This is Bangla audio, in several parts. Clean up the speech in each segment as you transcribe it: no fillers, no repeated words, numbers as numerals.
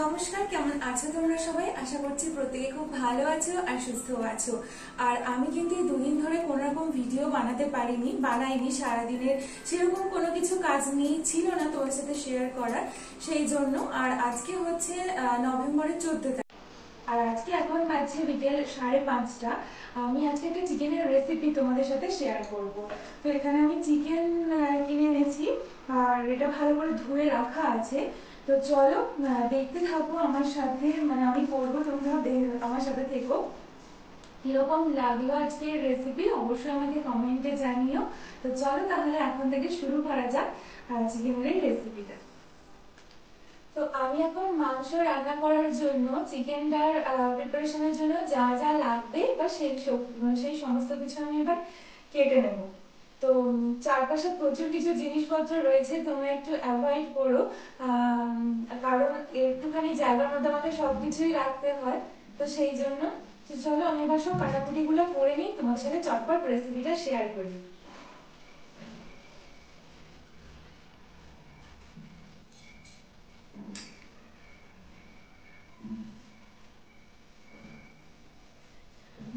নমস্কার, কেমন আছো তোমরা সবাই? আশা করছি প্রত্যেকে খুব ভালো আছো আর সুস্থ আছো। আর আমি কিন্তু এই দুদিন ধরে কোনো রকম ভিডিও বানাইনি সারাদিনের সেরকম কোনো কিছু কাজ নেই, ছিল না তোমার সাথে শেয়ার করার, সেই জন্য। আর আজকে হচ্ছে নভেম্বরের 14 তারিখ, আর আজকে এখন বাজছে বিকেল 5:30। আমি আজকে একটা চিকেনের রেসিপি তোমাদের সাথে শেয়ার করব। তো এখানে আমি চিকেন কিনে এনেছি, আর এটা ভালো করে ধুয়ে রাখা আছে। তো চলো দেখতে থাকো আমার সাথে, মানে আমি করবো, তোমরা আমার সাথে থেকো। কিরকম লাগলো আজকের রেসিপি অবশ্যই আমাকে কমেন্টে জানিও। তো চলো তাহলে এখন থেকে শুরু করা যাক চিকেনের রেসিপিটা। তো আমি এখন মাংস রান্না করার জন্য চিকেনটার প্রিপারেশনের জন্য যা যা লাগবে বা সেই সমস্ত কিছু আমি এবার কেটে নেব। তো চারপাশে প্রচুর কিছু জিনিসপত্র রয়েছে, তোমরা একটু অ্যাভয়েড করো, কারণ একটুখানি জায়গার মধ্যে আমাকে সবকিছুই রাখতে হয়। তো সেই জন্য চলো আমি এবার সব কাটাকুটিগুলো করে নিই, তোমার সাথে চটপট রেসিপিটা শেয়ার করি।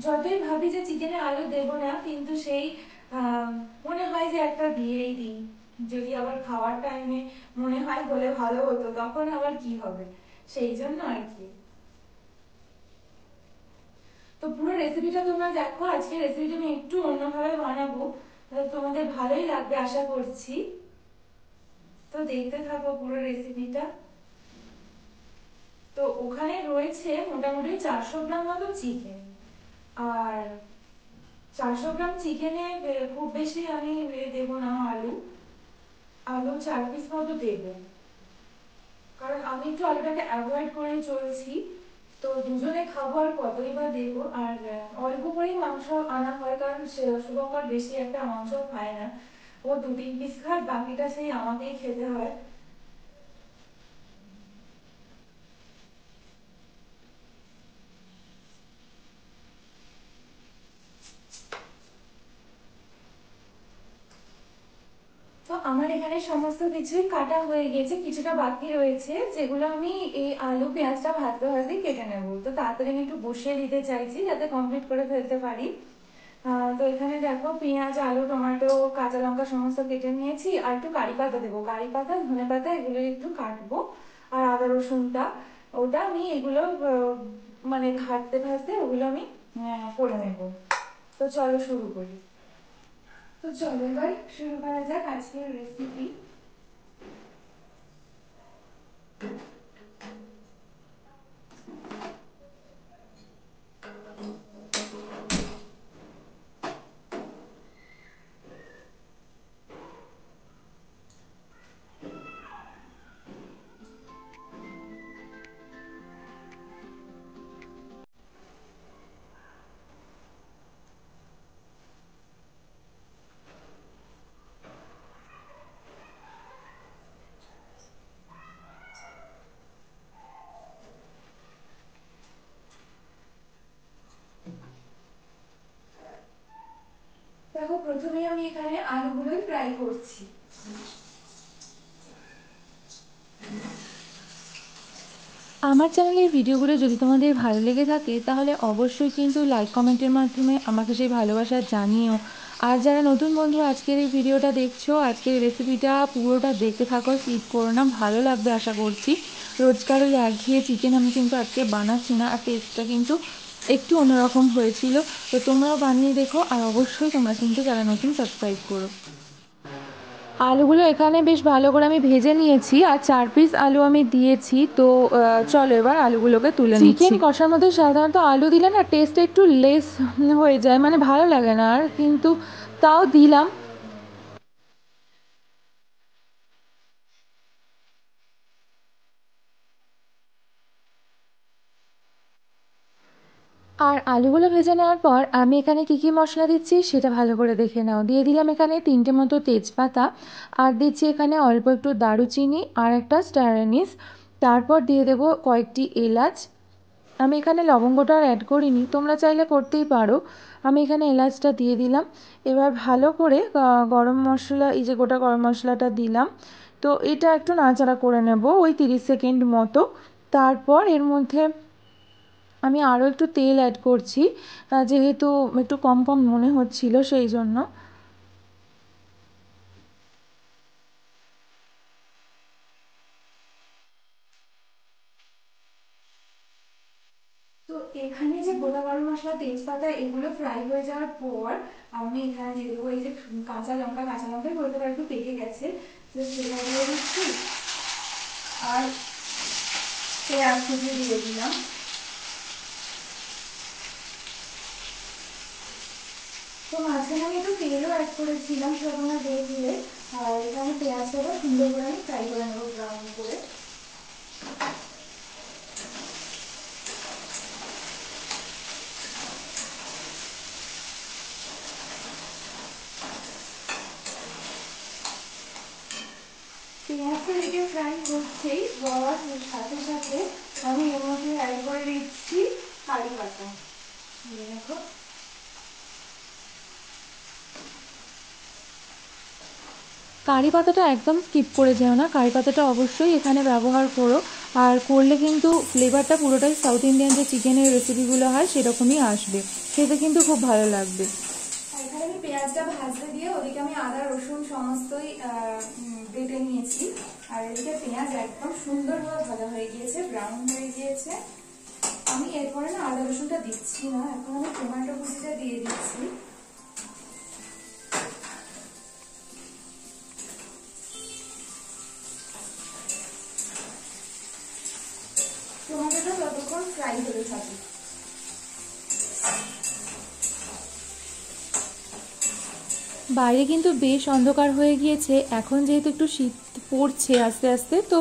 যতই ভাবি যে চিকেনে আলু দেবো না, কিন্তু সেই মনে হয় যে একটা দিয়েই দিই। যদি আবার খাওয়ার টাইমে মনে হয় বলে ভালো হতো, তখন আবার কি হবে, সেই জন্য আর কি। তো পুরো রেসিপিটা তোমরা দেখো, আজকে রেসিপিটা আমি একটু অন্যভাবে বানাবো, তোমাদের ভালোই লাগবে আশা করছি। তো দেখতে থাকো পুরো রেসিপিটা। তো ওখানে রয়েছে মোটামুটি 400 গ্রাম মতো চিকেন, আর 400 গ্রাম চিকেনে খুব বেশি আমি দেবো না আলু। আলু 4 পিস মতো দেবো, কারণ আমি একটু আলুটাকে অ্যাভয়েড করে চলছি। তো দুজনে খাবো আর কতই বা দেবো। আর অল্প করেই মাংস আনা হয়, কারণ শুভঙ্কর বেশি একটা মাংস খায় না, ও 2-3 পিস খায়, বাকিটা সেই আমাকেই খেতে হয়। তো আমার এখানে সমস্ত কিছুই কাটা হয়ে গেছে, কিছুটা বাকি রয়েছে যেগুলো আমি এই আলু পেঁয়াজটা ভাজতে ভাজতে কেটে নেবো। তো তাড়াতাড়ি আমি একটু বসিয়ে দিতে চাইছি যাতে কমপ্লিট করে ফেলতে পারি। তো এখানে দেখো পেঁয়াজ, আলু, টমেটো, কাঁচা লঙ্কা সমস্ত কেটে নিয়েছি, আর একটু কারি পাতা দেবো, কারি পাতা, ধনে পাতা এগুলো একটু কাটবো। আর আদা রসুনটা, ওটা আমি এগুলো মানে ঘাটতে ভাজতে ওগুলো আমি করে নেবো। তো চলো শুরু করি। তো চলো এবার শুরু করা যাক আজকের রেসিপি। দেখো প্রথমে আমি এখানে আলুগুলো ফ্রাই করছি। আমার চ্যানেলের ভিডিওগুলো যদি তোমাদের ভালো লেগে থাকে তাহলে অবশ্যই কিন্তু লাইক কমেন্টের মাধ্যমে আমাকে সেই ভালোবাসা জানিও। আর যারা নতুন বন্ধু আজকের এই ভিডিওটা দেখছো, আজকের রেসিপিটা পুরোটা দেখতে থাকো, স্কিপ করো না, ভালো লাগবে আশা করছি। রোজকার ওই একঘেয়ে চিকেন আমি কিন্তু আজকে বানাচ্ছি না, আর টেস্টটা কিন্তু একটু অন্যরকম হয়েছিল। তো তোমরাও বানিয়ে দেখো, আর অবশ্যই তোমরা কিন্তু যারা নতুন সাবস্ক্রাইব করো। আলুগুলো এখানে বেশ ভালো করে আমি ভেজে নিয়েছি, আর 4 পিস আলু আমি দিয়েছি। তো চলো এবার আলুগুলোকে তুলে নিচ্ছি। চিকেন কষার মধ্যে সাধারণত আলু দিলে না টেস্টটা একটু লেস হয়ে যায়, মানে ভালো লাগে না আর, কিন্তু তাও দিলাম। আর আলুগুলো ভেজে নেওয়ার পর আমি এখানে কী কী মশলা দিচ্ছি সেটা ভালো করে দেখে নাও। দিয়ে দিলাম এখানে 3টে মতো তেজপাতা, আর দিচ্ছি এখানে অল্প একটু দারুচিনি আর একটা স্টার অ্যানিস। তারপর দিয়ে দেবো কয়েকটি এলাচ। আমি এখানে লবঙ্গটা আর অ্যাড করিনি, তোমরা চাইলে করতেই পারো। আমি এখানে এলাচটা দিয়ে দিলাম। এবার ভালো করে গরম মশলা, এই যে গোটা গরম মশলাটা দিলাম। তো এটা একটু নাড়াচাড়া করে নেব ওই 30 সেকেন্ড মতো। তারপর এর মধ্যে আমি আরও একটু তেল অ্যাড করছি, যেহেতু একটু কম কম মনে হচ্ছিল সেই জন্য। তো এখানে যে গোটা গরম মশলা, তেজপাতা এগুলো ফ্রাই হয়ে যাওয়ার পর আমি এখানে দিয়ে দেবো এই যে কাঁচা লঙ্কা বলতে পারি একটু পেকে গেছে, তো সেটা দিয়ে দিচ্ছি। আর পেঁয়াজ কুচি দিয়ে দিলাম। তো মাঝখানে আমি একটু তেলও অ্যাড করেছিলাম, সেটা তোমরা দেখলে। আর এখানে পেঁয়াজটাকে সুন্দর করে আমি ফ্রাই করে নেবো ব্রাউন করে। পেঁয়াজটা এদিকে ফ্রাই হচ্ছেই, হওয়ার সাথে সাথে আমি এর মধ্যে অ্যাড করে দিচ্ছি কারি পাতা। দেখো কারি পাতাটা একদম স্কিপ করে যেও না, কারি পাতাটা অবশ্যই এখানে ব্যবহার করো। আর করলে কিন্তু ফ্লেভারটা পুরোটাই সাউথ ইন্ডিয়ান যে চিকেনের রেসিপিগুলো হয় সেরকমই আসবে, খেতে কিন্তু খুব ভালো লাগবে। এখানে আমি পেঁয়াজটা ভাজতে দিয়ে ওদিকে আমি আদা রসুন সমস্তই বেটে নিয়েছি। আর এদিকে পেঁয়াজ একদম সুন্দরভাবে ভাজা হয়ে গিয়েছে, ব্রাউন হয়ে গিয়েছে। আমি এরপরে না আদা রসুনটা দিচ্ছি না, এখন আমি টমেটো কুচিটা দিয়ে দিচ্ছি। টমেটোটা ততক্ষণ ফ্রাই হতে থাকে। বাইরে কিন্তু বেশ অন্ধকার হয়ে গিয়েছে, এখন যেহেতু একটু শীত পড়ছে আস্তে আস্তে, তো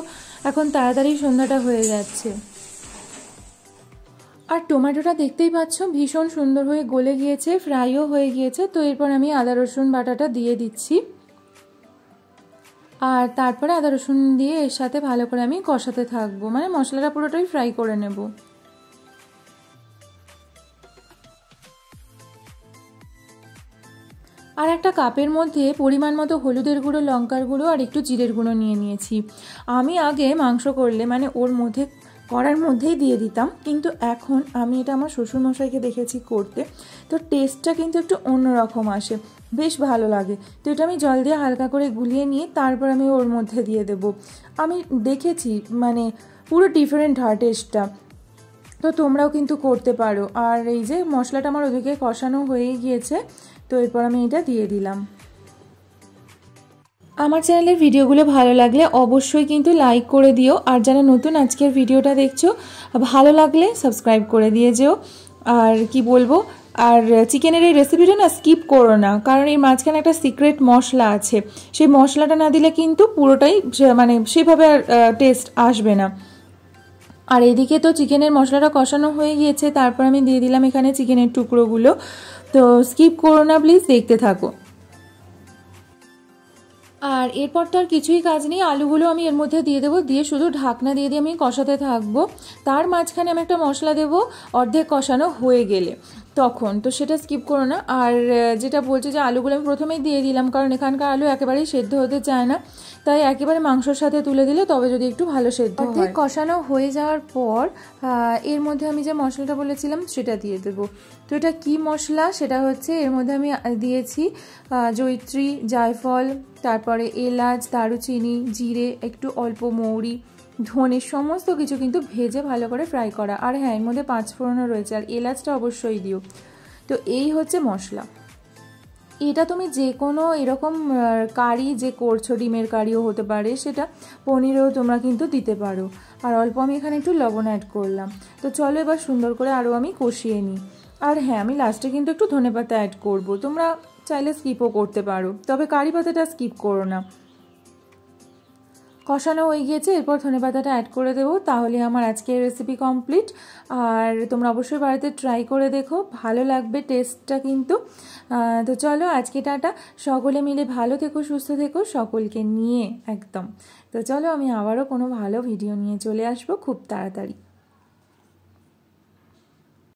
এখন তাড়াতাড়ি সন্ধ্যাটা হয়ে যাচ্ছে। আর টমেটোটা দেখতেই পাচ্ছ ভীষণ সুন্দর হয়ে গলে গিয়েছে, ফ্রাইও হয়ে গিয়েছে। তো এরপর আমি আদা রসুন বাটাটা দিয়ে দিচ্ছি, আর তারপরে আদা রসুন দিয়ে এর সাথে ভালো করে আমি কষাতে থাকবো, মানে মশলাটা পুরোটাই ফ্রাই করে নেব। আর একটা কাপের মধ্যে পরিমাণ মতো হলুদের গুঁড়ো, লঙ্কার গুঁড়ো আর একটু জিরের গুঁড়ো নিয়ে নিয়েছি। আমি আগে মাংস করলে মানে ওর মধ্যে কড়ার মধ্যেই দিয়ে দিতাম, কিন্তু এখন আমি এটা আমার শ্বশুরমশাইকে দেখেছি করতে, তো টেস্টটা কিন্তু একটু অন্যরকম আসে, বেশ ভালো লাগে। তো এটা আমি জল দিয়ে হালকা করে গুলিয়ে নিয়ে তারপর আমি ওর মধ্যে দিয়ে দেব। আমি দেখেছি মানে পুরো ডিফারেন্ট হয় টেস্টটা, তো তোমরাও কিন্তু করতে পারো। আর এই যে মশলাটা আমার ওদিকে কষানো হয়ে গিয়েছে, তো এরপর আমি এটা দিয়ে দিলাম। আমার চ্যানেলের ভিডিওগুলো ভালো লাগলে অবশ্যই কিন্তু লাইক করে দিও, আর যারা নতুন আজকের ভিডিওটা দেখছো ভালো লাগলে সাবস্ক্রাইব করে দিয়ে যেও। আর কি বলবো, আর চিকেনের এই রেসিপিটা না স্কিপ করো না, কারণ এই মাঝখানে একটা সিক্রেট মশলা আছে, সেই মশলাটা না দিলে কিন্তু পুরোটাই মানে সেভাবে আর টেস্ট আসবে না। আর এদিকে তো চিকেনের মশলাটা কষানো হয়ে গিয়েছে, তারপর আমি দিয়ে দিলাম এখানে চিকেনের টুকরোগুলো। তো স্কিপ করো না প্লিজ, দেখতে থাকো। আর এরপর তো আর কিছুই কাজ নেই, আলুগুলো আমি এর মধ্যে দিয়ে দেবো, দিয়ে শুধু ঢাকনা দিয়ে দিয়ে আমি কষাতে থাকবো। তার মাঝখানে আমি একটা মশলা দেবো অর্ধেক কষানো হয়ে গেলে, তখন তো সেটা স্কিপ করো না। আর যেটা বলছে যে আলুগুলো আমি প্রথমেই দিয়ে দিলাম, কারণ এখানকার আলু একেবারেই সেদ্ধ হতে চায় না, তাই একেবারে মাংসর সাথে তুলে দিলে তবে যদি একটু ভালো সেদ্ধ হয়। অর্ধেক কষানো হয়ে যাওয়ার পর এর মধ্যে আমি যে মশলাটা বলেছিলাম সেটা দিয়ে দেবো। তো এটা কি মশলা, সেটা হচ্ছে এর মধ্যে আমি দিয়েছি জয়িত্রী, জায়ফল, তারপরে এলাচ, দারুচিনি, জিরে, একটু অল্প মৌরি, ধনে, সমস্ত কিছু কিন্তু ভেজে ভালো করে ফ্রাই করা। আর হ্যাঁ, এর মধ্যে 5 ফোড়নও রয়েছে, আর এলাচটা অবশ্যই দিও। তো এই হচ্ছে মশলা। এটা তুমি যে কোনো এরকম কারি যে করছো, ডিমের কারিও হতে পারে, সেটা পনিরেও তোমরা কিন্তু দিতে পারো। আর অল্প আমি এখানে একটু লবণ অ্যাড করলাম। তো চলো এবার সুন্দর করে আরও আমি কষিয়ে নিই। আর হ্যাঁ, আমি লাস্টে কিন্তু একটু ধনেপাতা অ্যাড করব, তোমরা চাইলে স্কিপও করতে পারো, তবে কারি পাতাটা স্কিপ করো না। কষানো হয়ে গিয়েছে, এরপর ধনেপাতাটা অ্যাড করে দেবো, তাহলে আমার আজকের রেসিপি কমপ্লিট। আর তোমরা অবশ্যই বাড়িতে ট্রাই করে দেখো, ভালো লাগবে টেস্টটা কিন্তু। তো চলো আজকে টাটা, সকলে মিলে ভালো থেকো, সুস্থ থেকো, সকলকে নিয়ে একদম। তো চলো আমি আবারও কোনো ভালো ভিডিও নিয়ে চলে আসবো খুব তাড়াতাড়ি।